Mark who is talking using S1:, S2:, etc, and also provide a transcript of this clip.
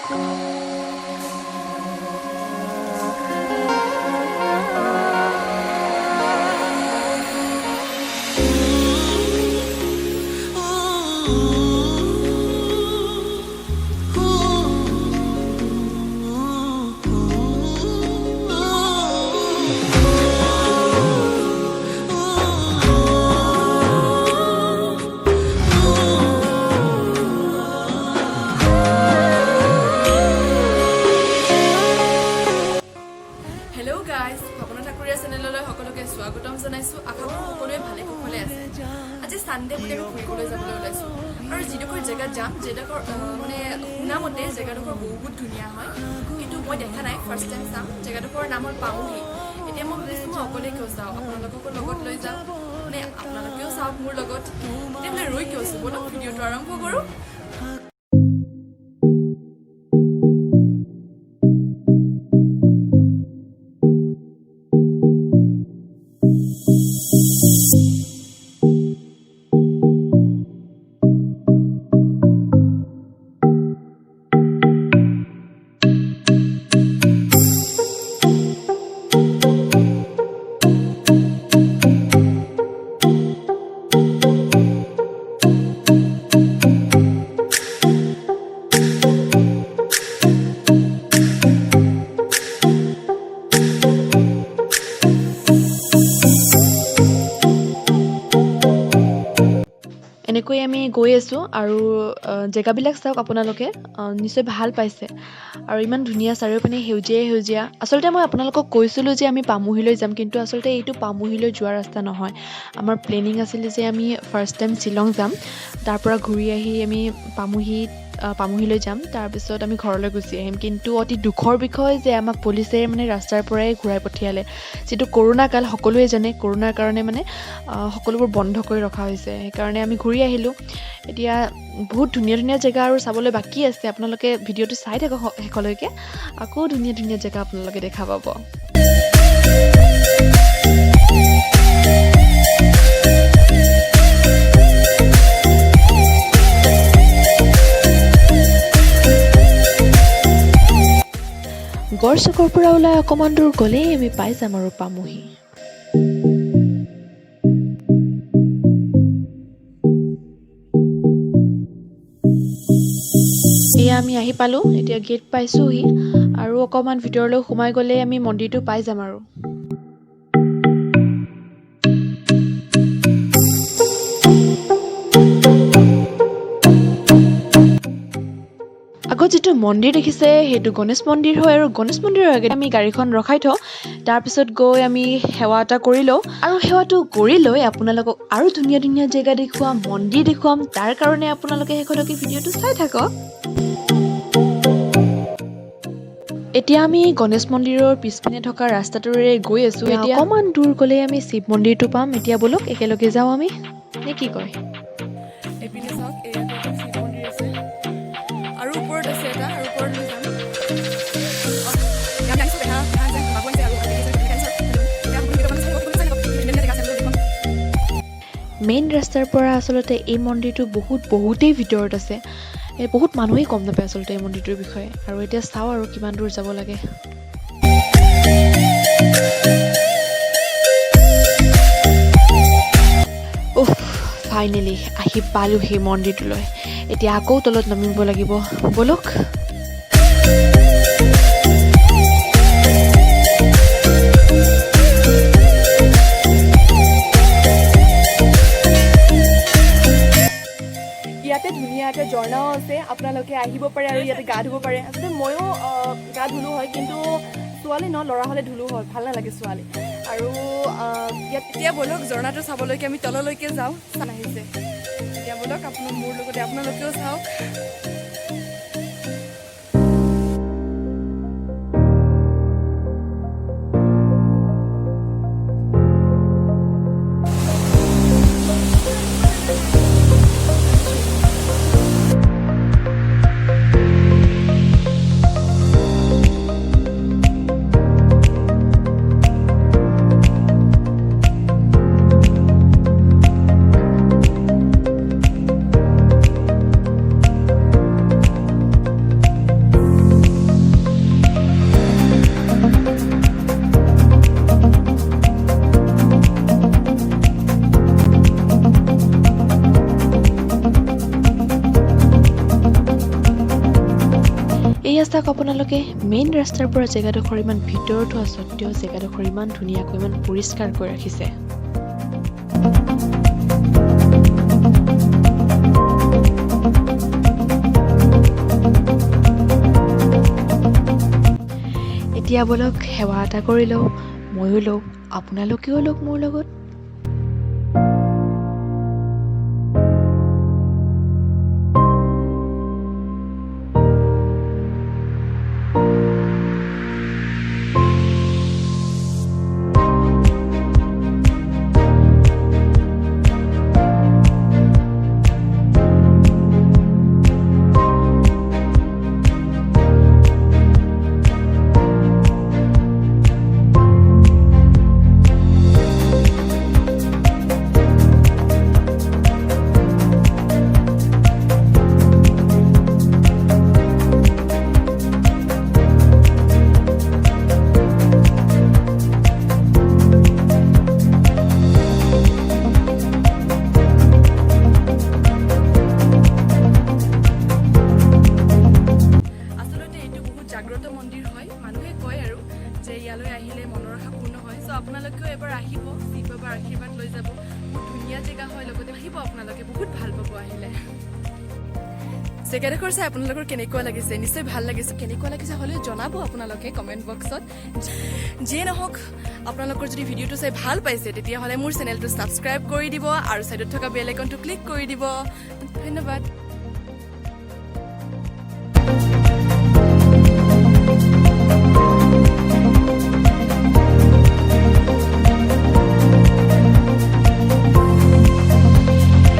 S1: Hello guys, Bhavana Thakuria channelলৈ সকলোকে স্বাগতম জনাইছো। আশা কৰো সকলোৱে ভালে কুশলে আছে। আজি সানডে বুলি আমি ফুৰিবলৈ যাবলৈ ওলাইছো আৰু যিডোখৰ জেগাত যাম যেডোখৰ মানে শুনামতে জেগাডোখৰ বহুত ধুনীয়া হয়, কিন্তু মই দেখা নাই, ফাৰ্ষ্ট টাইম চাম। জেগাডোখৰ নাম হ'ল পামহি। এতিয়া মই ভাবিছোঁ মই অকলে কিয় যাওঁ, আপোনালোককো লগত লৈ যাওঁ, মানে আপোনালোকেও চাওক মোৰ লগত। তেতিয়াহ'লে ৰৈ কিয় আছো, বলক ভিডিঅ'টো আৰম্ভ কৰোঁ। এনেকৈ আমি গৈ আছোঁ আৰু জেগাবিলাক চাওক, আপোনালোকে নিশ্চয় ভাল পাইছে আৰু ইমান ধুনীয়া চাৰিওপিনে সেউজীয়া। আচলতে মই আপোনালোকক কৈছিলোঁ যে আমি পামুহিলৈ যাম, কিন্তু আচলতে এইটো পামুহিলৈ যোৱা ৰাস্তা নহয়। আমাৰ প্লেনিং আছিলে যে আমি ফাৰ্ষ্ট টাইম শ্বিলং যাম, তাৰ পৰা ঘূৰি আহি আমি পামুহিলৈ যাম, তাৰপিছত আমি ঘৰলৈ গুচি আহিম। কিন্তু অতি দুখৰ বিষয় যে আমাক পুলিচে মানে ৰাস্তাৰ পৰাই ঘূৰাই পঠিয়ালে। যিটো কৰোণা কাল, সকলোৱে জানে, কৰোণাৰ কাৰণে মানে সকলোবোৰ বন্ধ কৰি ৰখা হৈছে। সেইকাৰণে আমি ঘূৰি আহিলোঁ। এতিয়া বহুত ধুনীয়া জেগা আৰু চাবলৈ বাকী আছে। আপোনালোকে ভিডিঅ'টো চাই থাকক শেষলৈকে, আকৌ ধুনীয়া জেগা আপোনালোকে দেখা পাব। গড় চুকৰ পৰা ওলাই অকণমান দূৰ গ'লেই আমি পাই যাম আৰু পামুহি। এয়া আমি আহি পালোঁ, এতিয়া গেট পাইছোঁহি আৰু অকণমান ভিতৰলৈ সোমাই গ'লে আমি মন্দিৰটো পাই যাম আৰু। আগত যিটো মন্দিৰ দেখিছে সেইটো গণেশ মন্দিৰ হয়, আৰু গণেশ মন্দিৰৰ আগত আমি গাড়ীখন ৰখাই থওঁ, তাৰপিছত গৈ আমি সেৱা এটা কৰি লওঁ, আৰু সেৱাটো কৰি লৈ আপোনালোকক আৰু ধুনীয়া জেগা দেখুৱাম, মন্দিৰ দেখুৱাম। তাৰ কাৰণে আপোনালোকে শেষলৈকে ভিডিঅ'টো চাই থাকক। এতিয়া আমি গণেশ মন্দিৰৰ পিছপিনে থকা ৰাস্তাটোৰে গৈ আছোঁ। এতিয়া অকণমান দূৰ গ'লে আমি শিৱ মন্দিৰটো পাম। এতিয়া বলক একেলগে যাওঁ আমি, নে কি কয়? এইপিনে চাওক, এয়াতো এখন শিৱ মন্দিৰ আছে আৰু ওপৰত আছে এটা, আৰু ওপৰত লৈ যাম। মেইন ৰাস্তাৰ পৰা আচলতে এই মন্দিৰটো বহুতেই ভিতৰত আছে। বহুত মানুহেই গম নাপায় আচলতে এই মন্দিৰটোৰ বিষয়ে। আৰু এতিয়া চাওঁ আৰু কিমান দূৰ যাব লাগে। ফাইনেলি আহি পালোঁ সেই মন্দিৰটোলৈ। এতিয়া আকৌ তলত নামিব লাগিব, বলক। ইয়াতে ধুনীয়াকৈ ঝৰ্ণাও আছে, আপোনালোকে আহিব পাৰে আৰু ইয়াতে গা ধুব পাৰে। আচলতে ময়ো গা ধুলোঁ হয়, কিন্তু ছোৱালী ল'ৰা হ'লে ধুলোঁ হয়, ভাল নালাগে ছোৱালী। আৰু ইয়াত এতিয়া বলক ঝৰ্ণাটো চাবলৈকে আমি তললৈকে যাওঁ। চান আহিছে, এতিয়া বলক মোৰ লগতে আপোনালোকেও চাওক। এয়া চাওক আপোনালোকে মেইন ৰাস্তাৰ পৰা জেগাডোখৰ ইমান ভিতৰত হোৱা স্বত্তেও জেগাডোখৰ ইমান ধুনীয়াকৈ ইমান পৰিষ্কাৰকৈ ৰাখিছে। এতিয়া বলক সেৱা এটা কৰি লওঁ, ময়ো লওঁ, আপোনালোকেও লওক মোৰ লগত।
S2: জাগ্ৰত মন্দিৰ হয়, মানুহে কয় আৰু যে ইয়ালৈ আহিলে মনৰ আশা পূৰ্ণ হয়। চ' আপোনালোকেও এবাৰ আহিব, শিৱ বাবাৰ আশীৰ্বাদ লৈ যাব। বহুত ধুনীয়া জেগা হয়, লগতে আহিব আপোনালোকে, বহুত ভাল পাব আহিলে। জেগাডোখৰ চাই আপোনালোকৰ কেনেকুৱা লাগিছে? নিশ্চয় ভাল লাগিছে। কেনেকুৱা লাগিছে হ'লেও জনাব আপোনালোকে কমেণ্ট বক্সত। যিয়ে নহওক, আপোনালোকৰ যদি ভিডিঅ'টো চাই ভাল পাইছে তেতিয়াহ'লে মোৰ চেনেলটো ছাবস্ক্ৰাইব কৰি দিব আৰু ছাইডত থকা বেল আইকনটো ক্লিক কৰি দিব। ধন্যবাদ।